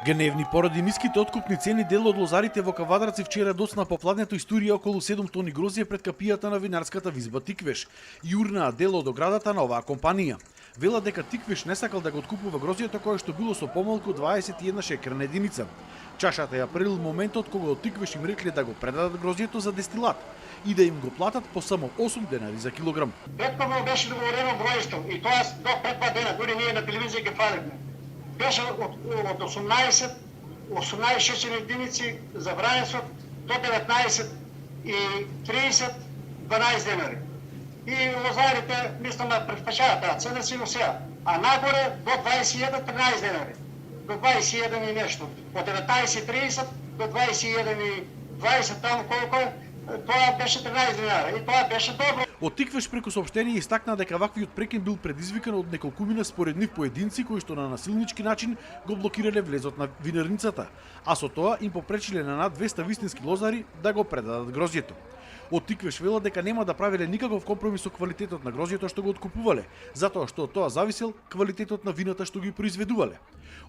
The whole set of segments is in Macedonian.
Гневни поради ниските откупни цени дел од лозарите во Кавадарци вчера доцна попладнето историја околу 7 тони грозје пред капијата на винарската визба Тиквеш. Јурнаа дел од оградата на оваа компанија. Вела дека Тиквеш не сакал да го откупува грозјето кое што било со помалку 21 шекерна единица. Чашата ја прелил моментот кога од Тиквеш им рекле да го предадат грозјето за дестилат и да им го платат по само 8 денари за килограм. Претходно беше договорено бројство и тоа до пред 2 дена, дури ние на телевизија ги фалевме. Беше од 18 шечерни единици за Врањецот до 19 и 30 12 денари. И лозарите мислам да предпочитаат таа цена си сега, а нагоре до 21 13 денари. До 21 и нешто. Од 19:30 до 21 и 20 таму колку е, тоа беше 13 денара и тоа беше добро. Од Тиквеш преку соопштение истакна дека ваквиот прекин бил предизвикан од неколкумина според нив поединци кои што на насилнички начин го блокирале влезот на винарницата, а со тоа им попречиле на над 200 вистински лозари да го предадат грозјето. Од Тиквеш вела дека нема да правеле никаков компромис со квалитетот на грозјето што го откупувале, затоа што од тоа зависел квалитетот на вината што ги произведувале.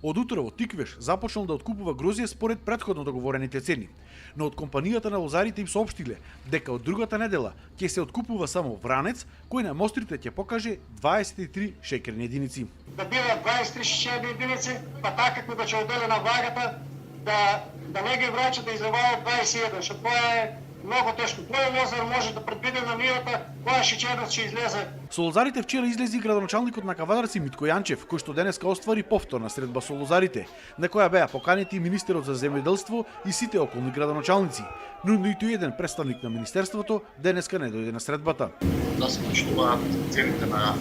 Од утро од Тиквеш започнал да откупува грозје според претходно договорените цени, но од компанијата на лозарите им соопштиле дека од другата недела ќе се откупува само вранец кој на мострите ќе покаже 23 шекерни единици. Да била 23 шекерни единици, па така како да ќе оделена вагата, да не ги враќа да излеваат 21, што тоа е многу тешко. Кој лозар може да предвиди на нивата која шеќерност ќе излезе? Со лозарите вчера излези градоначалникот на Кавадарци Митко Јанчев, кој што денеска оствари повторна средба со лозарите, на која беа поканети и министерот за земјоделство и сите околни градоначалници. Но ниту еден представник на министерството денеска не дојде на средбата. Да се почитуваат цените на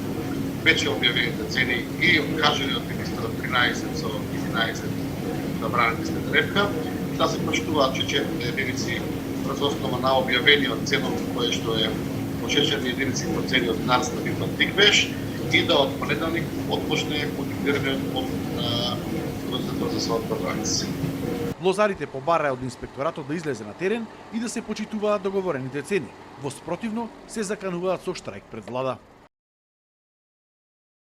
веќе објавените цени и кажани од министерот 13 со 11 забранети след репка, да се почитуваат шеќерните единици врз основа на објавениот ценов кој што е по шеќерни единици по цени од винарската визба Тиквеш и да од понеделник отпочне култивирањето на грозјето за свадба Врањец. Лозарите побараа од инспекторатот да излезе на терен и да се почитуваат договорените цени. Во спротивно се закануваат со штрајк пред влада.